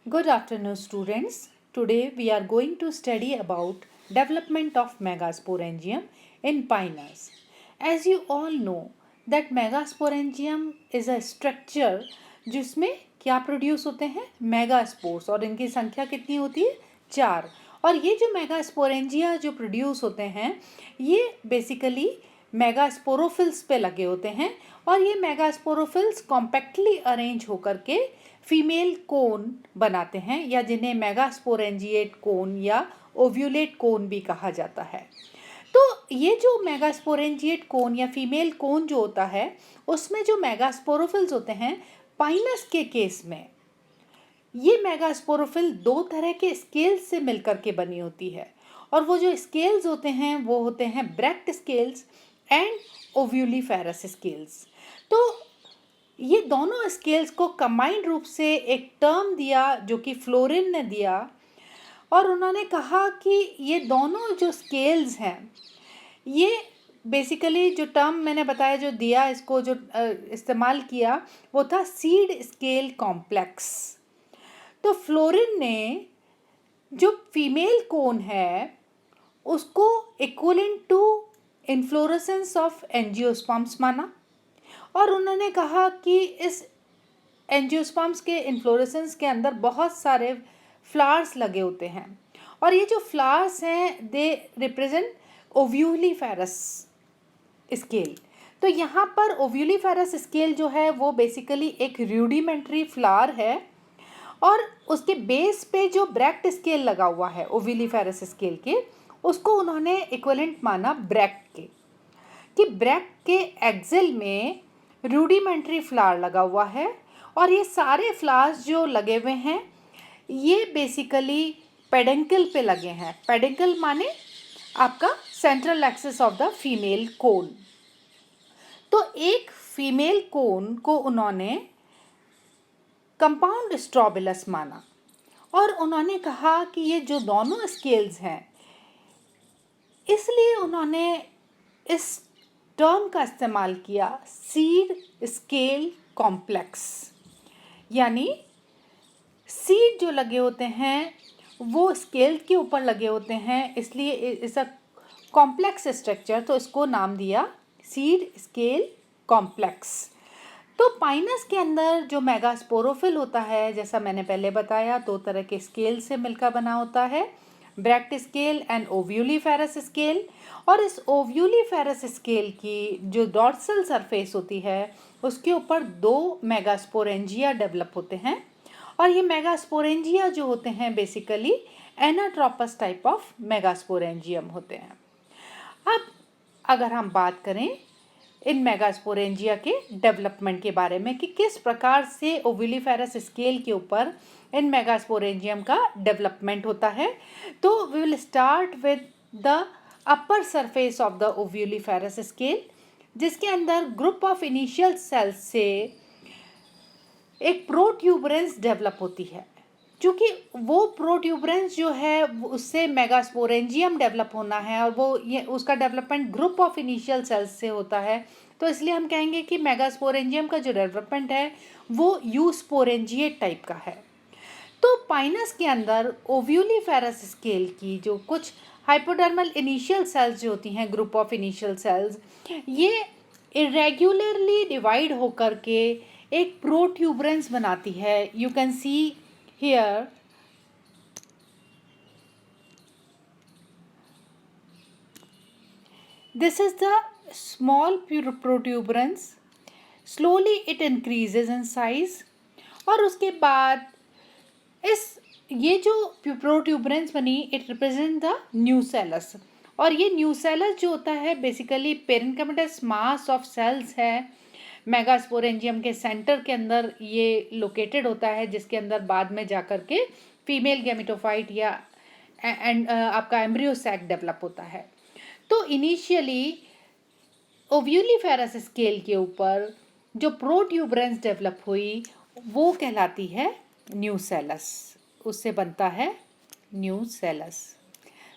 Good afternoon, students. Today we are going to study about development of megasporangium in pinus. As you all know that megasporangium is a structure जिसमें क्या produce होते हैं megaspores और इनकी संख्या कितनी होती है 4। और ये जो मेगास्पोरेंजिया जो प्रोड्यूस होते हैं ये बेसिकली मेगास्पोरोफिल्स पे लगे होते हैं और ये मेगास्पोरोफिल्स कॉम्पैक्टली अरेंज होकर के फीमेल कोन बनाते हैं या जिन्हें मेगास्पोरेंजिएट कोन या ओव्यूलेट कोन भी कहा जाता है। तो ये जो मेगास्पोरेंजिएट कोन या फीमेल कोन जो होता है उसमें जो मेगास्पोरोफिल्स होते हैं पाइनस के केस में ये मेगास्पोरोफिल दो तरह के स्केल्स से मिलकर के बनी होती है और वो जो स्केल्स होते हैं वो होते हैं ब्रैक्ट स्केल्स एंड ओव्यूलिफेरस स्केल्स। तो ये दोनों स्केल्स को कंबाइंड रूप से एक टर्म दिया जो कि फ्लोरिन ने दिया और उन्होंने कहा कि ये दोनों जो स्केल्स हैं ये बेसिकली जो टर्म मैंने बताया जो दिया इसको जो इस्तेमाल किया वो था सीड स्केल कॉम्प्लेक्स। तो फ्लोरिन ने जो फीमेल कोन है उसको equivalent to inflorescence of angiosperms माना और उन्होंने कहा कि इस एंजियोस्पर्म्स के इन्फ्लोरेसेंस के अंदर बहुत सारे फ्लावर्स लगे होते हैं और ये जो फ्लावर्स हैं दे रिप्रेजेंट ओव्यूलिफेरस स्केल। तो यहाँ पर ओव्यूलिफेरस स्केल जो है वो बेसिकली एक रूडिमेंट्री फ्लावर है और उसके बेस पे जो ब्रैक्ट स्केल लगा हुआ है ओव्यूलिफेरस स्केल के उसको उन्होंने इक्विवेलेंट माना ब्रैक्ट के कि ब्रैक्ट के एक्सेल में रूडिमेंट्री फ्लावर लगा हुआ है और ये सारे फ्लावर्स जो लगे हुए हैं ये बेसिकली पेडंकल पे लगे हैं। पेडंकल माने आपका central axis of the female cone. तो एक फीमेल कोन को उन्होंने कंपाउंड स्ट्रोबिलस माना और उन्होंने कहा कि ये जो दोनों स्केल्स हैं इसलिए उन्होंने इस टर्म का इस्तेमाल किया सीड स्केल कॉम्प्लेक्स। यानी सीड जो लगे होते हैं वो स्केल के ऊपर लगे होते हैं इसलिए इस अ कॉम्प्लेक्स स्ट्रक्चर तो इसको नाम दिया सीड स्केल कॉम्प्लेक्स। तो पाइनस के अंदर जो मेगास्पोरोफिल होता है जैसा मैंने पहले बताया दो तरह के स्केल से मिलकर बना होता है ब्रैक्ट स्केल एंड ओव्यूलिफेरस स्केल। और इस ओव्यूलिफेरस स्केल की जो डॉर्सल सरफेस होती है उसके ऊपर दो मेगास्पोरेंजिया डेवलप होते हैं और ये मेगास्पोरेंजिया जो होते हैं basically anatropous type of megasporangium होते हैं। अब अगर हम बात करें इन मेगास्पोरेंजिया के डेवलपमेंट के बारे में कि किस प्रकार से ओव्यूलिफेरस स्केल के ऊपर इन मेगास्पोरेंजियम का डेवलपमेंट होता है, तो we will start with the upper surface of the ovuliferous scale जिसके अंदर ग्रुप ऑफ इनिशियल सेल्स से एक प्रोट्यूबरेंस डेवलप होती है। क्योंकि वो प्रोट्यूबरेंस जो है उससे मेगास्पोरेंजियम डेवलप होना है और वो ये उसका development group of initial cells से होता है तो इसलिए हम कहेंगे कि मेगास्पोरेंजियम का जो डेवलपमेंट है वो यूस्पोरेंजिएट टाइप का है। तो पाइनस के अंदर ओव्यूलिफेरस स्केल की जो कुछ हाइपोडर्मल इनिशियल सेल्स जो होती हैं ग्रुप ऑफ इनिशियल सेल्स ये इरेगुलरली डिवाइड होकर के एक प्रोट्यूबरेंस बनाती है। You can see here this is the small protuberance, slowly it increases in size और उसके बाद इस ये जो प्रोट्यूबरेंस बनी इट रिप्रेजेंट द न्यूसेलस और ये न्यूसेलस जो होता है बेसिकली पेरेन्किमेटस मास ऑफ सेल्स है मेगास्पोरेंजियम के सेंटर के अंदर ये लोकेटेड होता है जिसके अंदर बाद में जाकर के फीमेल गैमेटोफाइट या आपका एम्ब्रियो सैक डेवलप होता है। तो इनिशियली ओव्यूलिफेरस स्केल के ऊपर जो प्रोट्यूबरेंस डेवलप हुई वो कहलाती है न्यूसेलस, उससे बनता है nucellus.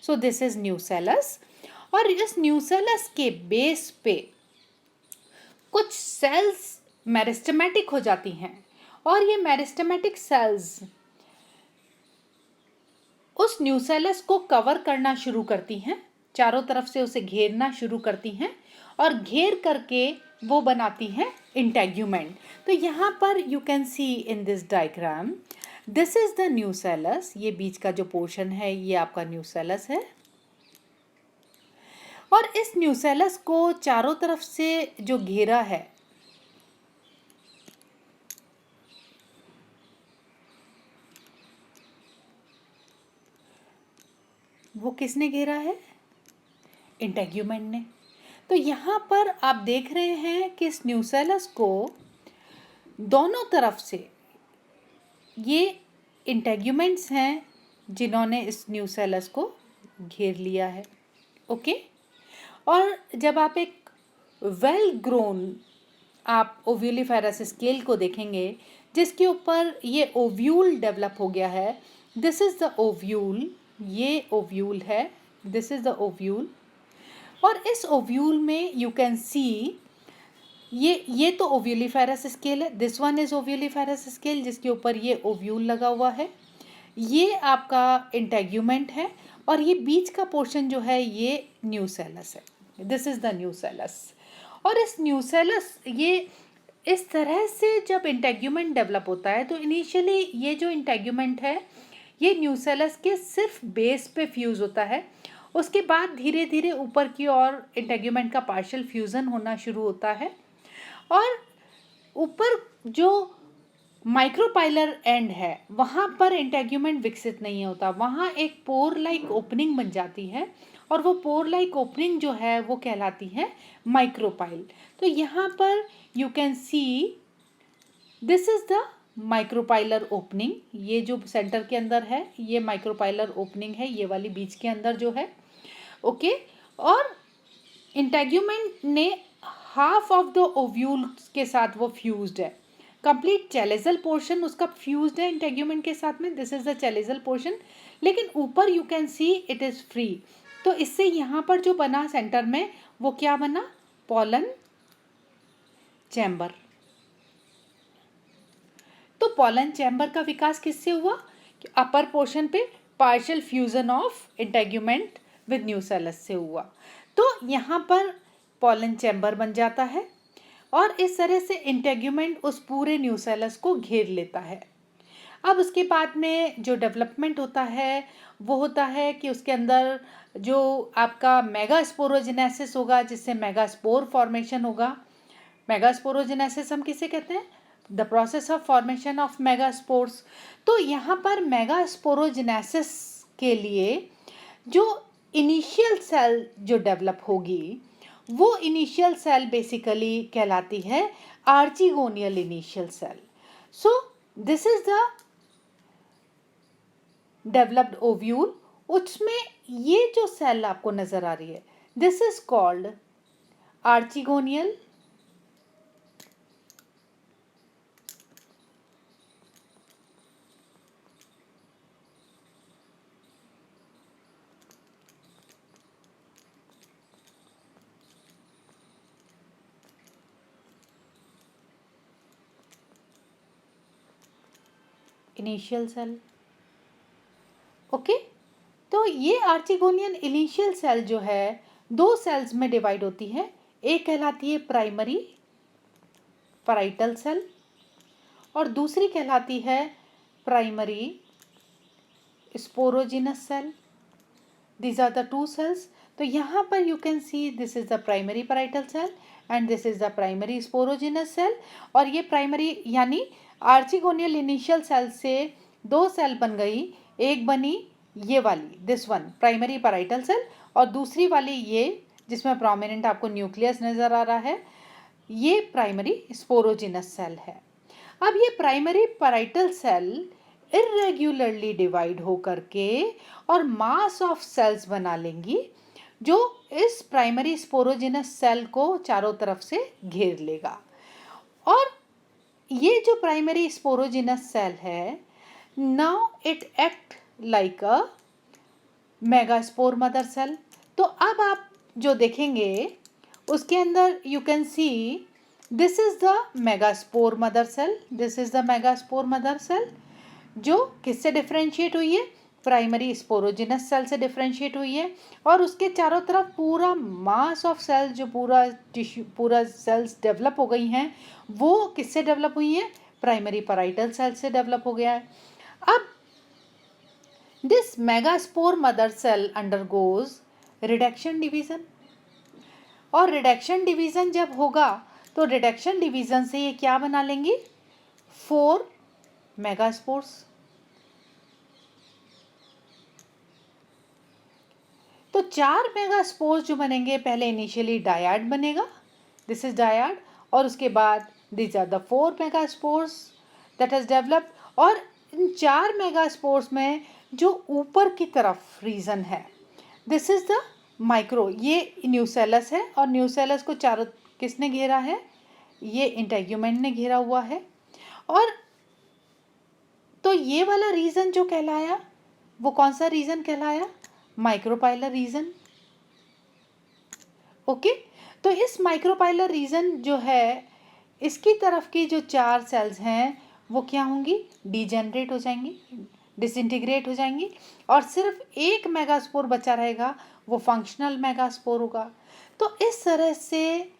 So this is nucellus और इस न्यूसेलस के बेस पे कुछ सेल्स मेरिस्टेमेटिक हो जाती हैं और ये मेरिस्टेमेटिक सेल्स उस न्यूसेलस को कवर करना शुरू करती हैं, चारों तरफ से उसे घेरना शुरू करती हैं और घेर करके वो बनाती हैं इंटेग्यूमेंट। तो यहाँ पर you can C in this diagram, this is the nucellus, ये बीच का जो पोर्शन है ये आपका न्यूसेलस है और इस न्यूसेलस को चारों तरफ से जो घेरा है वो किसने घेरा है? इंटेग्यूमेंट ने। तो यहाँ पर आप देख रहे हैं कि इस न्यूसेलस को दोनों तरफ से ये इंटेग्यूमेंट्स हैं जिन्होंने इस न्यूसेलस को घेर लिया है। ओके। और जब आप एक वेल ग्रोन आप ओव्यूलिफेरस स्केल को देखेंगे जिसके ऊपर ये ओव्यूल डेवलप हो गया है, दिस इज द ओव्यूल, ये ओव्यूल है, दिस इज द ओव्यूल। और इस ओव्यूल में यू कैन सी ये तो ओव्यूलिफेरस स्केल है, दिस वन इज ओव्यूलिफेरस स्केल जिसके ऊपर ये ओव्यूल लगा हुआ है, ये आपका इंटेग्यूमेंट है और ये बीच का पोर्शन जो है ये न्यूसेलस है, दिस इज द न्यूसेलस। और इस न्यूसेलस ये इस तरह से जब इंटेग्यूमेंट डेवलप होता है तो इनिशियली ये जो इंटेग्यूमेंट है ये न्यूसेलस के सिर्फ बेस पे फ्यूज़ होता है, उसके बाद धीरे धीरे ऊपर की ओर इंटेग्यूमेंट का पार्शियल फ्यूज़न होना शुरू होता है और ऊपर जो माइक्रोपाइलर एंड है वहाँ पर इंटेग्यूमेंट विकसित नहीं होता, वहाँ एक पोर लाइक ओपनिंग बन जाती है और वो पोर लाइक ओपनिंग जो है वो कहलाती है माइक्रोपाइल। तो यहाँ पर you can see this is the micropylar opening, ये जो सेंटर के अंदर है ये माइक्रोपाइलर ओपनिंग है, ये वाली बीच के अंदर जो है। ओके। और इंटेग्यूमेंट ने हाफ ऑफ द ओव्यूल के साथ वो फ्यूज्ड है, कंप्लीट चैलेजल पोर्शन उसका फ्यूज्ड है इंटेग्यूमेंट के साथ में, this is the chalazal portion, लेकिन ऊपर you can see it is free. तो इससे यहाँ पर जो बना सेंटर में वो क्या बना? Pollen chamber. तो पोलन चैम्बर का विकास किससे हुआ? अपर पोर्शन पे partial fusion of integument with nucellus से हुआ। तो यहाँ पर पोलन चैम्बर बन जाता है और इस तरह से इंटेग्यूमेंट उस पूरे न्यूसेलस को घेर लेता है। अब उसके बाद में जो डेवलपमेंट होता है वो होता है कि उसके अंदर जो आपका मेगास्पोरोजेनेसिस होगा जिससे मेगास्पोर फॉर्मेशन होगा। मेगास्पोरोजेनेसिस हम किसे कहते हैं? The process of formation of megaspores. तो यहाँ पर मेगास्पोरोजेनेसिस के लिए जो इनिशियल सेल जो डेवलप होगी वो इनिशियल सेल बेसिकली कहलाती है archegonial initial cell. So this is the developed ovule, उसमें ये जो सेल आपको नजर आ रही है this is called archegonial initial cell. Okay. तो ये आर्चिगोनियन इनिशियल सेल जो है दो सेल्स में डिवाइड होती है, एक कहलाती है प्राइमरी पैराइटल सेल और दूसरी कहलाती है primary sporogenous cell. These are the two cells. तो यहाँ पर you can see this is the primary parietal cell and this is the primary sporogenous cell. और ये प्राइमरी यानी आर्चिगोनियल इनिशियल सेल से दो सेल बन गई, एक बनी ये वाली this one primary parietal cell और दूसरी वाली ये जिसमें प्रोमिनेंट आपको न्यूक्लियस नज़र आ रहा है ये प्राइमरी स्पोरोजिनस सेल है। अब ये प्राइमरी पैराइटल सेल इरेग्युलरली डिवाइड हो करके और मास ऑफ सेल्स बना लेंगी जो इस प्राइमरी स्पोरोजिनस सेल को चारों तरफ से घेर लेगा। और ये जो प्राइमरी स्पोरोजिनस सेल है now it act like a megaspore mother cell. तो अब आप जो देखेंगे उसके अंदर you can see this is the megaspore mother cell, this is the megaspore mother cell जो किससे डिफरेंशिएट हुई है? प्राइमरी स्पोरोजिनस सेल से डिफरेंशिएट हुई है और उसके चारों तरफ पूरा मास ऑफ सेल जो पूरा टिश्यू पूरा सेल्स डेवलप हो गई हैं वो किससे डेवलप हुई हैं? प्राइमरी पैराइटल सेल से डेवलप हो गया है। अब this megaspore mother cell undergoes reduction division, और रिडक्शन डिवीजन जब होगा तो रिडक्शन डिवीजन से ये क्या बना लेंगी? 4 मेगास्पोर्स। तो 4 मेगास्पोर्स जो बनेंगे, पहले इनिशियली डायड बनेगा, दिस इज डायड, और उसके बाद this are the 4 megaspores that has developed. और इन 4 मेगास्पोर्स में जो ऊपर की तरफ रीजन है, दिस इज द माइक्रो, ये न्यूसेलस है, और न्यूसेलस को चारों किसने घेरा है? ये इंटेग्यूमेंट ने घेरा हुआ है। और तो ये वाला रीजन जो कहलाया वो कौन सा रीजन कहलाया? Micropylar reason. ओके, तो इस माइक्रोपाइलर रीजन जो है, इसकी तरफ की जो 4 सेल्स हैं वो क्या होंगी? डिजेनरेट हो जाएंगी, डिसइंटीग्रेट हो जाएंगी, और सिर्फ एक मेगास्पोर बचा रहेगा, वो फंक्शनल मेगास्पोर होगा। तो इस तरह से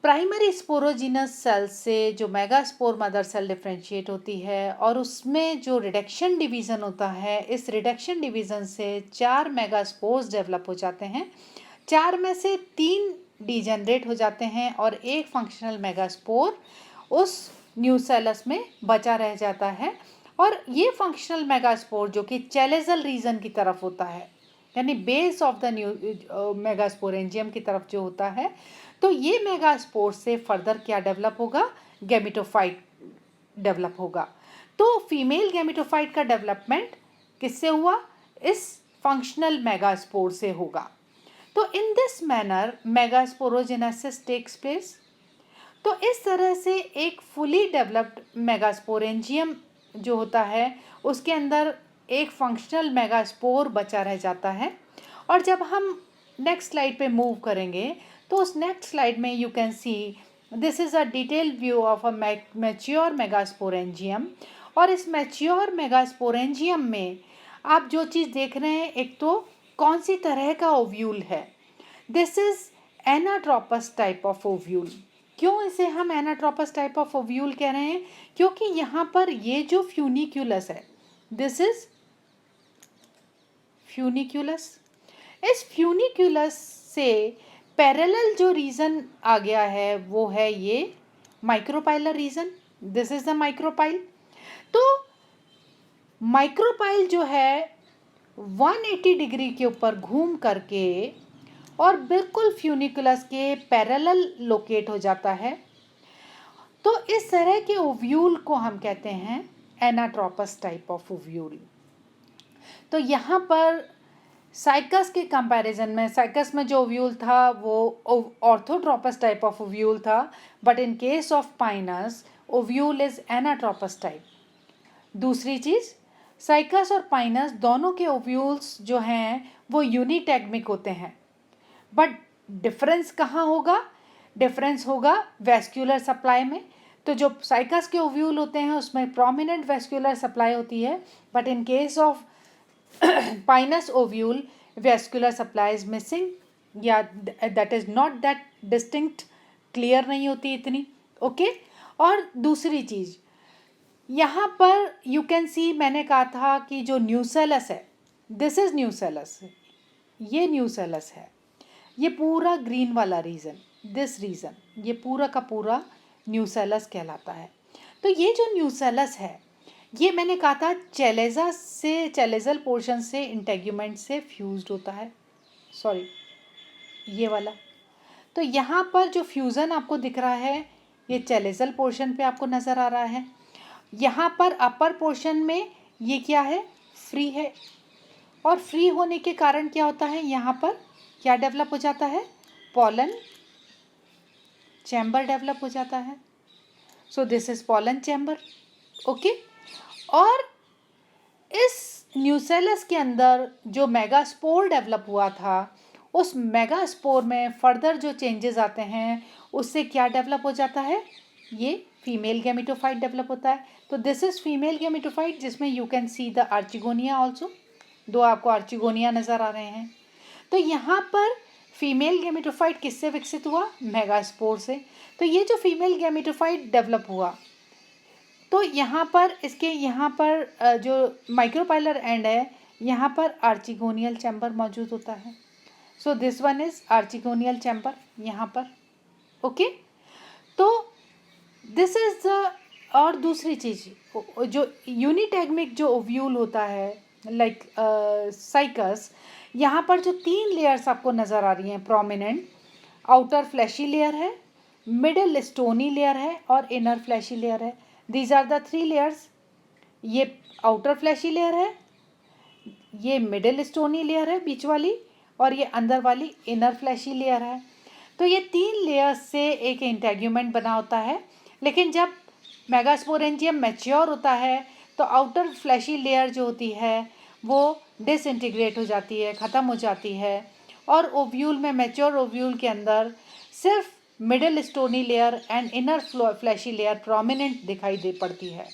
प्राइमरी स्पोरोजिनस सेल से जो मेगास्पोर मदर सेल डिफ्रेंशिएट होती है और उसमें जो रिडक्शन डिवीज़न होता है, इस रिडक्शन डिवीज़न से 4 मेगास्पोर्स डेवलप हो जाते हैं। 4 में से 3 डिजेनरेट हो जाते हैं और एक फंक्शनल मेगास्पोर उस न्यूसेलस में बचा रह जाता है। और ये फंक्शनल मेगास्पोर जो कि चैलेजल रीजन की तरफ होता है, यानी base of the new megasporangium की तरफ जो होता है, तो ये मेगास्पोर से फर्दर क्या डेवलप होगा? गैमेटोफाइट डेवलप होगा। तो फीमेल गैमेटोफाइट का डेवलपमेंट किससे हुआ? इस फंक्शनल मेगास्पोर से होगा। तो in this manner megasporogenesis takes place. तो इस तरह से एक फुली डेवलप्ड मेगास्पोरेंजियम जो होता है उसके अंदर एक फंक्शनल मेगास्पोर बचा रह जाता है। और जब हम नेक्स्ट स्लाइड पे मूव करेंगे तो उस नेक्स्ट स्लाइड में you can see this is a detailed view of a mature megasporangium. और इस मैच्योर मेगास्पोरेंजियम में आप जो चीज़ देख रहे हैं, एक तो कौन सी तरह का ओव्यूल है, this is anatropous type of ovule. क्यों इसे हम एनाट्रोपस टाइप ऑफ ओव्यूल कह रहे हैं? क्योंकि यहाँ पर ये जो फ्यूनिक्यूलस है, दिस इज फ्यूनिक्यूलस, इस फ्यूनिक्यूलस से पैरेलल जो रीजन आ गया है वो है ये micropylar reason, this is the micropyle. तो माइक्रोपाइल जो है 180 डिग्री के ऊपर घूम करके और बिल्कुल फ्यूनिकुलस के पैरेलल लोकेट हो जाता है। तो इस तरह के ओव्यूल को हम कहते हैं एनाट्रोपस टाइप ऑफ ओव्यूल। तो यहाँ पर साइकस के कंपैरिजन में, साइकस में जो ओव्यूल था वो ऑर्थोट्रोपस टाइप ऑफ ओव्यूल था, but in case of Pinus ovule is anatropous type. दूसरी चीज़, साइकस और पाइनस दोनों के ओव्यूल्स जो हैं वो यूनिटैग्मिक होते हैं, बट डिफरेंस कहाँ होगा? डिफरेंस होगा वेस्क्यूलर सप्लाई में। तो जो साइकस के ओव्यूल होते हैं उसमें प्रोमिनेंट वेस्क्यूलर सप्लाई होती है, but in case of Pinus ovule vascular supply is missing, या that is not that distinct, clear नहीं होती इतनी। ओके और दूसरी चीज़ यहाँ पर यू कैन सी, मैंने कहा था कि जो न्यूसेलस है, दिस इज न्यूसेलस, ये न्यूसेलस है, ये पूरा ग्रीन वाला रीजन, दिस रीजन, ये पूरा का पूरा न्यूसेलस कहलाता है। तो ये जो न्यूसेलस है ये मैंने कहा था चैलेजा से, चैलेजल पोर्शन से इंटेग्यूमेंट से फ्यूज्ड होता है, सॉरी ये वाला। तो यहाँ पर जो फ्यूज़न आपको दिख रहा है ये चैलेजल पोर्शन पे आपको नज़र आ रहा है। यहाँ पर अपर पोर्शन में ये क्या है? फ्री है, और फ्री होने के कारण क्या होता है? यहाँ पर क्या डेवलप हो जाता है? पॉलन चैम्बर डेवलप हो जाता है। So this is pollen chamber. Okay, और इस न्यूसेलस के अंदर जो मेगास्पोर डेवलप हुआ था, उस मेगास्पोर में फर्दर जो चेंजेस आते हैं उससे क्या डेवलप हो जाता है? ये फीमेल गैमेटोफाइट डेवलप होता है। तो दिस इज फीमेल गैमेटोफाइट, जिसमें you can see the archegonia also, दो आपको आर्चिगोनिया नज़र आ रहे हैं। तो यहाँ पर फीमेल गैमेटोफाइट किससे विकसित हुआ? मेगास्पोर से। तो ये जो फीमेल गैमेटोफाइट डेवलप हुआ, तो यहाँ पर इसके यहाँ पर जो माइक्रोपाइलर एंड है, यहाँ पर आर्चिगोनियल चैम्बर मौजूद होता है। So this one is archegonial chamber यहाँ पर। ओके, तो दिस इज द, और दूसरी चीज़ जो यूनिटैगमिक जो ओव्यूल होता है लाइक साइकस, यहाँ पर जो 3 लेयर्स आपको नज़र आ रही हैं प्रोमिनेंट, आउटर फ्लैशी लेयर है, मिडल स्टोनी लेयर है और इनर फ्लैशी लेयर है। These are the 3 layers. ये आउटर फ्लैशी लेयर है, ये मिडल स्टोनी लेयर है बीच वाली, और ये अंदर वाली इनर फ्लैशी लेयर है। तो ये 3 लेयर्स से एक इंटेग्यूमेंट बना होता है। लेकिन जब मेगास्पोरेंजियम मैच्योर होता है तो आउटर फ्लैशी लेयर जो होती है वो डिसइंटीग्रेट हो जाती है, ख़त्म हो जाती है, और ओव्यूल में, मैच्योर ओव्यूल के अंदर सिर्फ middle stony layer and inner fleshy layer prominent दिखाई दे पड़ती है।